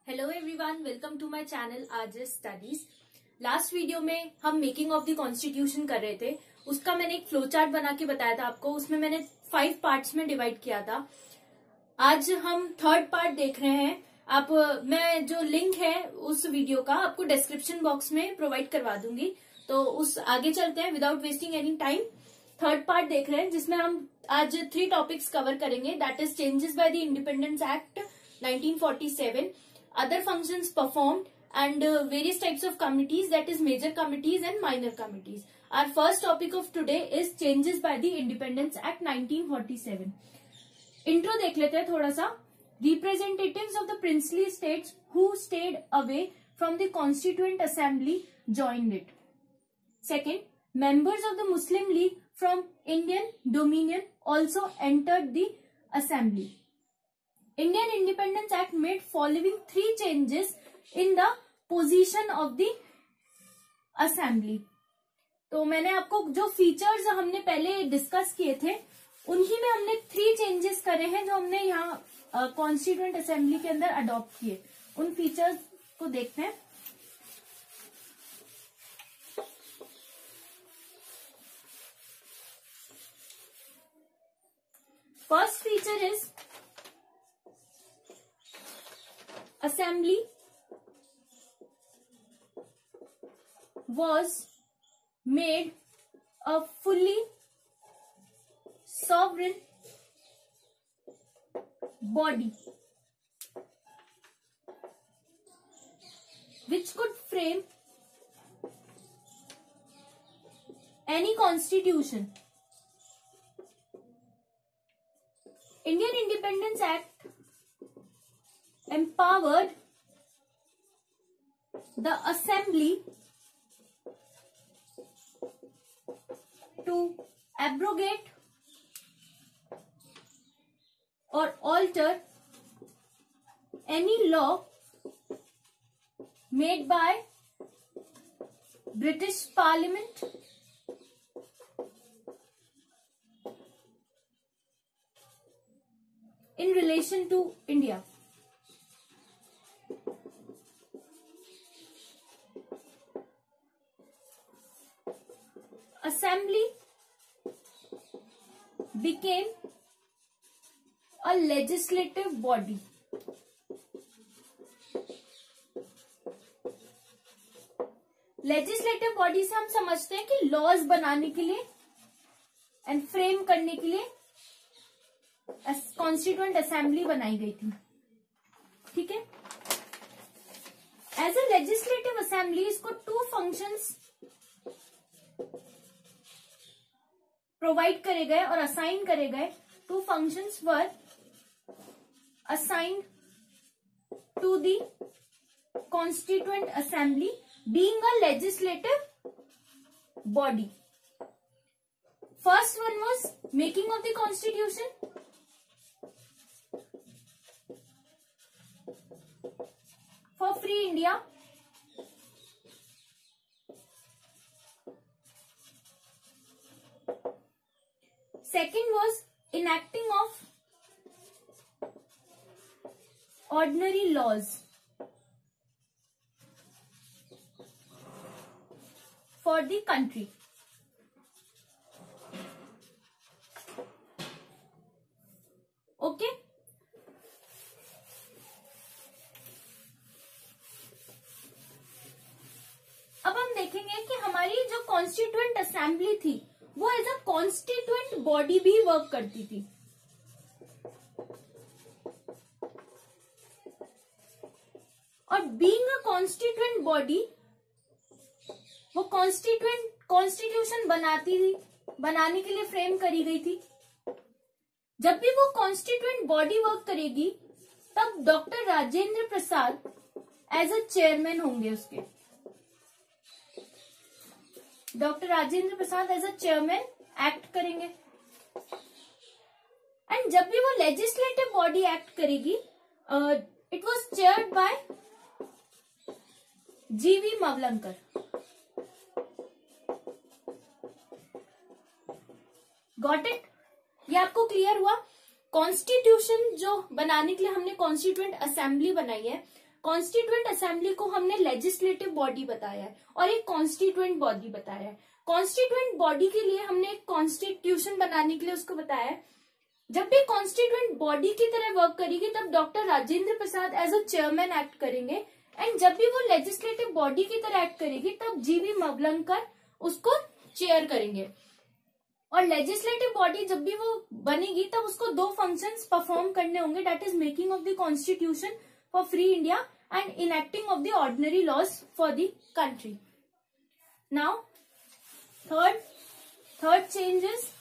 Hello everyone, welcome to my channel RJ studies. Last video में हम making of the constitution कर रहे थे। उसका मैंने एक फ्लो चार्ट बना के बताया था आपको। उसमें मैंने 5 पार्ट्स में डिवाइड किया था। आज हम थर्ड पार्ट देख रहे हैं। मैं जो लिंक है उस वीडियो का आपको डिस्क्रिप्शन बॉक्स में प्रोवाइड करवा दूंगी। तो उस आगे चलते हैं without wasting any time. Third part देख रहे हैं जिसमें हम आज 3 टॉपिक्स कवर करेंगे। That is changes by the independence act 1947, other functions performed, and various types of committees, that is major committees and minor committees. Our first topic of today is changes by the Independence Act 1947. Intro देख लेते हैं थोड़ा सा। Representatives of the princely states who stayed away from the Constituent Assembly joined it. Second, members of the Muslim League from Indian Dominion also entered the assembly. Indian Independence Act made following 3 changes in the position of the assembly. तो मैंने आपको जो features हमने पहले discuss किए थे उन्हीं में हमने 3 चेंजेस करे हैं जो हमने यहाँ कॉन्स्टिट्यूएंट असेंबली के अंदर अडॉप्ट किए। उन फीचर्स को देखते हैं। First feature is assembly was made a fully sovereign body which could frame any constitution. Indian Independence Act empowered the assembly to abrogate or alter any law made by British Parliament in relation to India. Assembly became a legislative body. Legislative body से हम समझते हैं कि laws बनाने के लिए and frame करने के लिए कॉन्स्टिट्यूएंट असेंबली बनाई गई थी। ठीक है। एज ए लेजिस्लेटिव असेंबली इसको 2 फंक्शंस प्रोवाइड करे गए और असाइन करे गए। 2 functions were assigned to the Constituent Assembly being a legislative body. First one was making of the Constitution. For free India. Second was enacting of ordinary laws for the country. Okay? अब हम देखेंगे कि हमारी जो constituent assembly थी वो as a constituent body भी work करती थी। और बीइंग अ कॉन्स्टिट्यूएंट बॉडी वो कॉन्स्टिट्यूशन बनाने के लिए फ्रेम करी गई थी। जब भी वो कॉन्स्टिट्यूएंट बॉडी वर्क करेगी तब doctor Rajendra Prasad as a chairman होंगे उसके। Doctor Rajendra Prasad as a chairman act करेंगे। एंड जब भी वो लेजिस्लेटिव बॉडी एक्ट करेगी it was chaired by GV Mavalankar. Got it? ये आपको क्लियर हुआ? कॉन्स्टिट्यूशन जो बनाने के लिए हमने कॉन्स्टिट्यूएंट असेंबली बनाई है, कॉन्स्टिट्यूएंट असेंबली को हमने लेजिस्लेटिव बॉडी बताया है और एक कॉन्स्टिट्यूएंट बॉडी बताया है। कॉन्स्टिट्यूएंट बॉडी के लिए हमने एक कॉन्स्टिट्यूशन बनाने के लिए उसको बताया है। जब भी कॉन्स्टिट्यूएंट बॉडी की तरह वर्क करेगी तब doctor Rajendra Prasad as a chairman act करेंगे, एंड जब भी वो लेजिस्लेटिव बॉडी की तरह एक्ट करेगी तब जीवी मवलंकर उसको चेयर करेंगे। और लेजिस्लेटिव बॉडी जब भी वो बनेगी तब उसको दो फंक्शंस परफॉर्म करने होंगे, that is making of the constitution for free India and enacting of the ordinary laws for the country. Now third changes,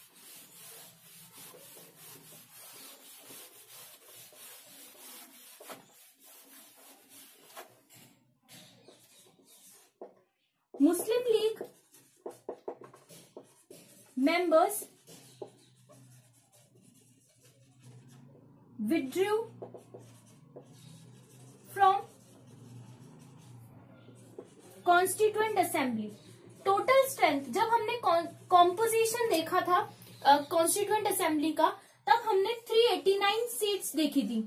Muslim League members withdrew from Constituent Assembly. Total strength, जब हमने composition देखा था constituent assembly का, तब हमने 389 seats देखी थी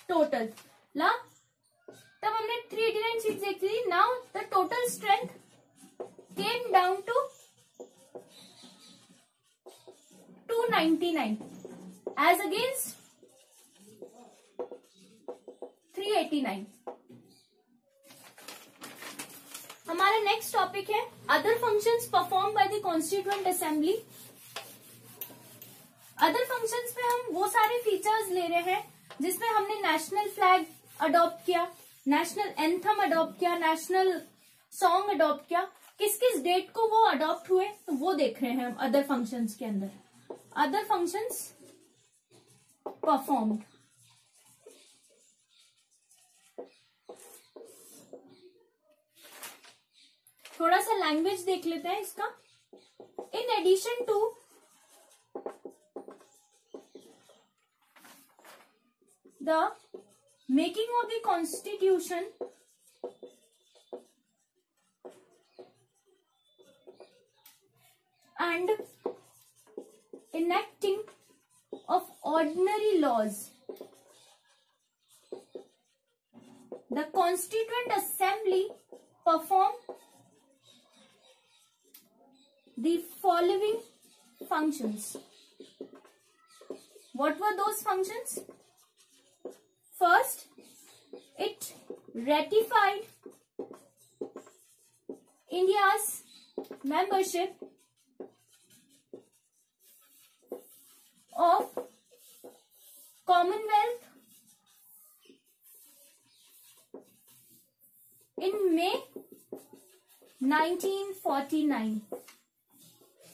total ला, तब हमने 389 सीट्स देखी थी। Now the total strength came down to 299 as against 389। हमारा नेक्स्ट टॉपिक है other functions perform by the constituent assembly. Other functions में हम वो सारे फीचर्स ले रहे हैं जिसमें हमने नेशनल फ्लैग अडॉप्ट किया, नेशनल एंथम अडॉप्ट किया, नेशनल सॉन्ग अडॉप्ट किया। किस किस डेट को वो अडॉप्ट हुए तो वो देख रहे हैं हम अदर फंक्शंस के अंदर। अदर फंक्शंस परफॉर्म्ड, थोड़ा सा लैंग्वेज देख लेते हैं इसका। In addition to the making of the constitution and enacting of ordinary laws, the Constituent Assembly performed the following functions. What were those functions? First, it ratified India's membership of Commonwealth in May 1949.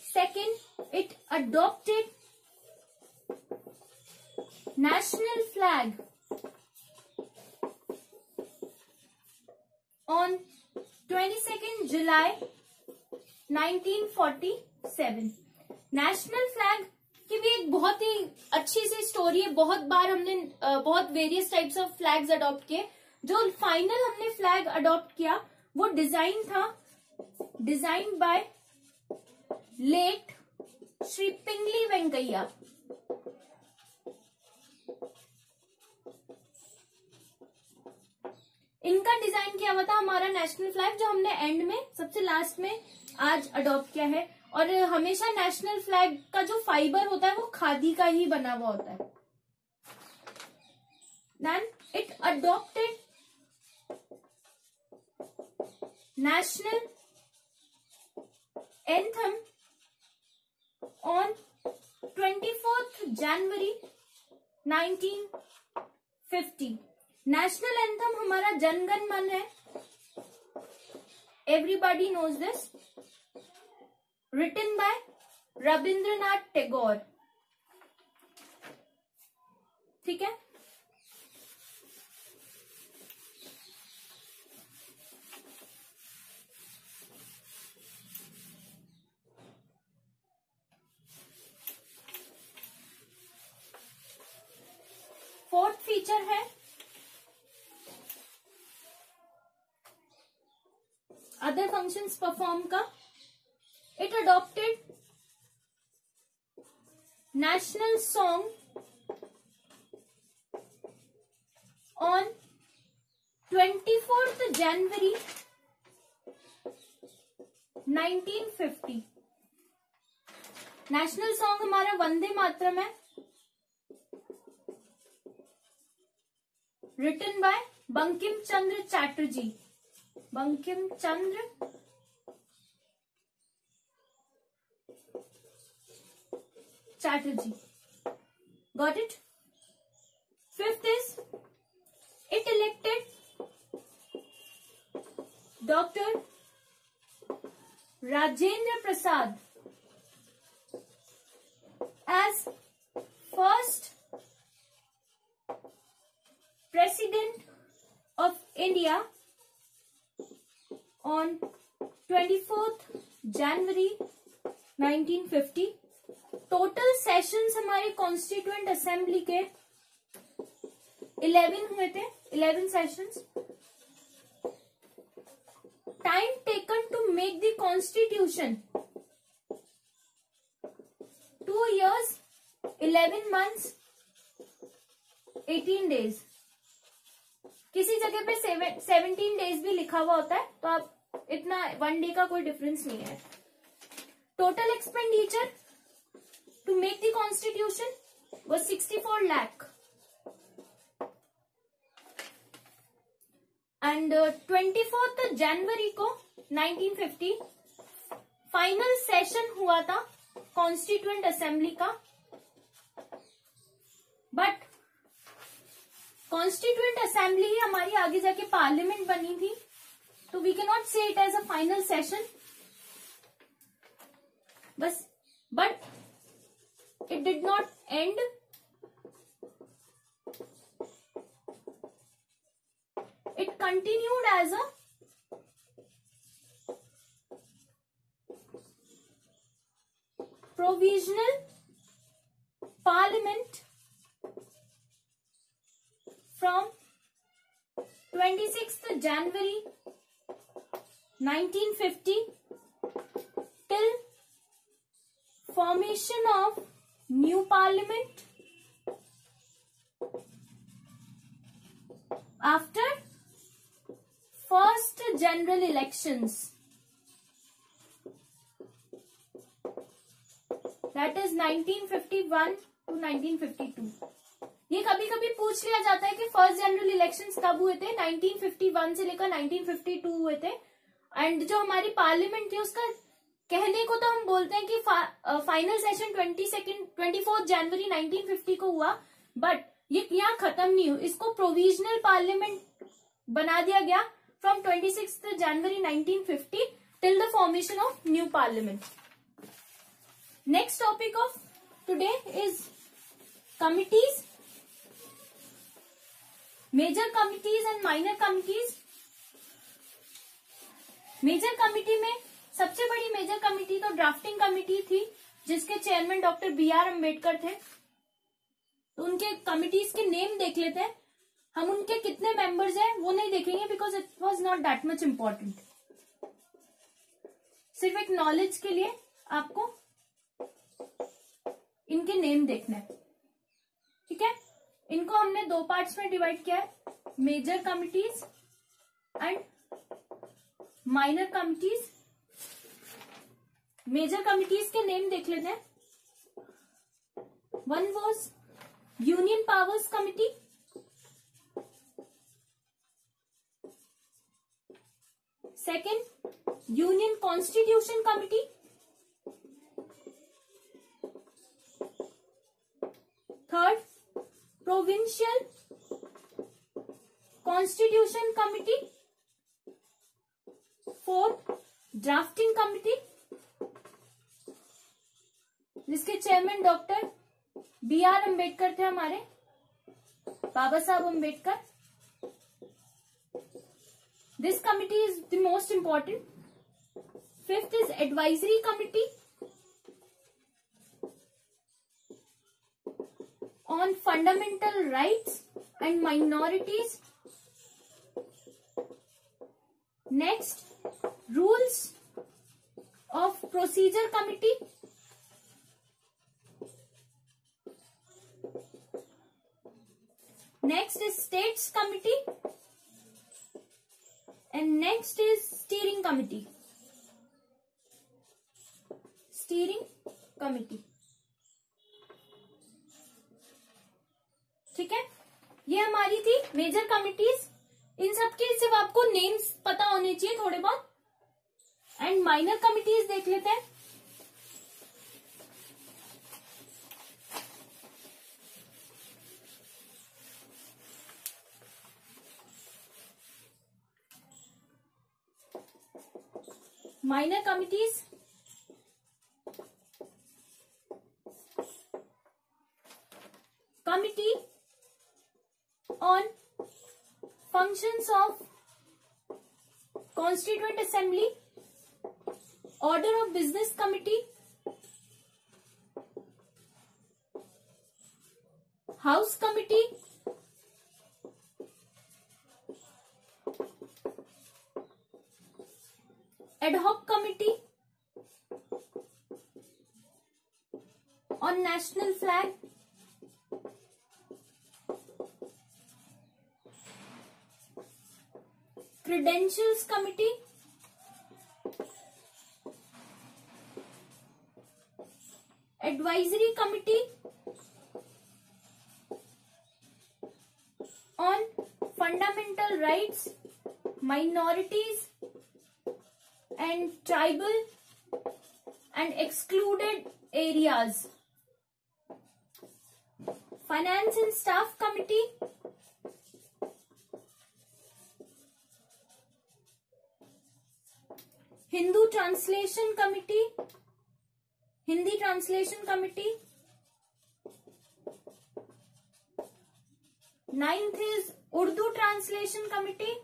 Second, it adopted national flag on 22nd July 1947. National flag की भी एक बहुत ही अच्छी सी story है। बहुत बार हमने बहुत various types of flags adopt किए। जो फाइनल हमने फ्लैग अडॉप्ट किया वो डिजाइन था, डिजाइन बाय लेट श्री पिंगली वेंकैया। इनका डिजाइन किया हुआ था हमारा नेशनल फ्लैग, जो हमने एंड में सबसे लास्ट में आज अडॉप्ट किया है। और हमेशा नेशनल फ्लैग का जो फाइबर होता है वो खादी का ही बना हुआ होता है। Then it adopted national anthem on 24th January 1950। National anthem हमारा जनगण मन है, everybody knows this, written by Rabindranath Tagore. ठीक है, फोर्थ फीचर है अदर फंक्शंस परफॉर्म का। It adopted national song on 24th January 1950. National song हमारा वंदे मातरम है, written by Bankim Chandra Chatterjee. Bankim Chandra Chatterjee. Got it? Fifth is, it elected Dr. Rajendra Prasad as first President of India on 24th January 1950. Total sessions हमारे constituent assembly के 11 हुए थे, 11 sessions. Time taken to make the constitution 2 years 11 months 18 days. किसी जगह पे 17 days भी लिखा हुआ होता है, तो आप इतना 1 day का कोई डिफरेंस नहीं है. Total expenditure to make the constitution was 64 lakh. And 24th January को 1950 फाइनल सेशन हुआ था कॉन्स्टिट्यूएंट असेंबली का. बट कॉन्स्टिट्यूएंट असेंबली ही हमारी आगे जाके पार्लियामेंट बनी थी, तो we can not say it as a final session. बस but it did not end. It continued as a provisional parliament from 26th January 1950 till formation of new parliament after first general elections, that is 1951 to 1952. ये कभी कभी पूछ लिया जाता है कि first general elections कब हुए थे. 1951 से लेकर 1952 हुए थे. एंड जो हमारी पार्लियामेंट थी उसका कहने को तो हम बोलते हैं कि फाइनल सेशन 24 जनवरी 1950 को हुआ, बट ये यहाँ खत्म नहीं हुआ. इसको प्रोविजनल पार्लियामेंट बना दिया गया from 26 January 1950 till the formation of new parliament. Next topic of today is committees, major committees and minor committees. Major committee में सबसे बड़ी मेजर कमिटी तो ड्राफ्टिंग कमिटी थी, जिसके चेयरमैन डॉक्टर B.R. अम्बेडकर थे. तो उनके कमिटीज के नेम देख लेते हैं. हम उनके कितने मेंबर्स हैं वो नहीं देखेंगे, because it was not that much important. सिर्फ एक नॉलेज के लिए आपको इनके नेम देखना है. ठीक है, इनको हमने 2 पार्ट्स में डिवाइड किया है, major committees and minor committees. Major committees के नेम देख लेते हैं. One was union powers committee, second union constitution committee, third provincial constitution committee, fourth drafting committee, जिसके चेयरमैन डॉक्टर B.R. अम्बेडकर थे, हमारे Baba Saheb Ambedkar. This committee is the most important. Fifth is advisory committee on fundamental rights and minorities. Next rules of procedure committee. next is States Committee, and next is Steering Committee. Steering Committee, ठीक है। ये हमारी थी major committees. इन सब के सिर्फ आपको names पता होने चाहिए थोड़े बहुत। एंड माइनर कमिटीज देख लेते हैं। Minor committees, committee on functions of Constituent Assembly, Order of Business Committee, House Committee, Ad Hoc Committee on National Flag, Credentials Committee, Advisory Committee on Fundamental Rights, Minorities and Tribal and Excluded Areas, Finance and Staff Committee, Hindi Translation Committee, Ninth is Urdu Translation Committee,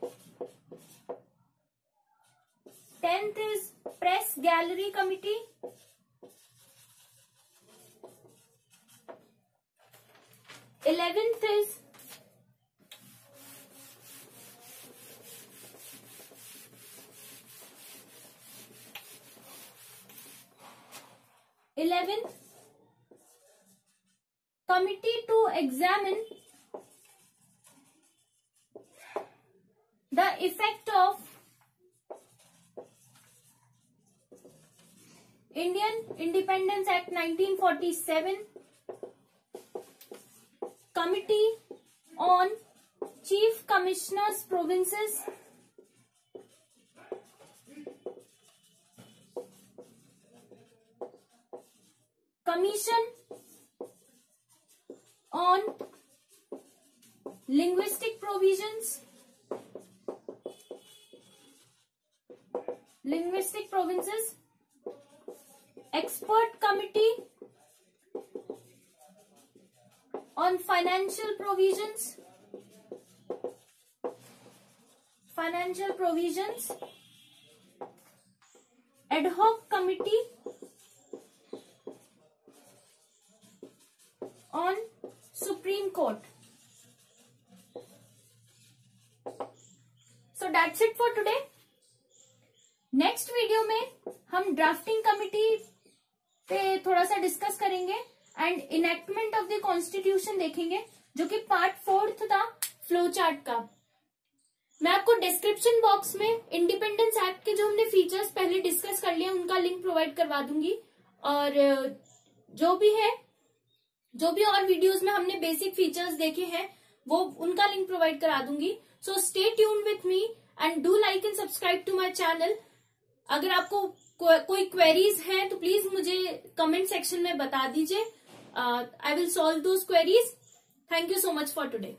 10th is Press Gallery Committee, 11th is Committee to examine the effect of Indian Independence Act 1947, Committee on Chief Commissioners Provinces, Commission on Linguistic Provisions, Linguistic Provinces, Expert Committee on Financial Provisions, Ad Hoc Committee on Supreme Court. So that's it for today. Next video में हम drafting committee पे थोड़ा सा discuss करेंगे and enactment of the constitution देखेंगे, जो कि part 4 था फ्लो चार्ट का। मैं आपको डिस्क्रिप्शन बॉक्स में इंडिपेंडेंस एक्ट के जो हमने फीचर्स पहले डिस्कस कर लिए उनका लिंक प्रोवाइड करवा दूंगी, और जो भी और वीडियोस में हमने बेसिक फीचर्स देखे हैं वो उनका लिंक प्रोवाइड करा दूंगी। So stay tuned with me and do like and subscribe to my channel. अगर आपको कोई क्वेरीज हैं तो प्लीज मुझे कमेंट सेक्शन में बता दीजिए। I will solve those queries. Thank you so much for today.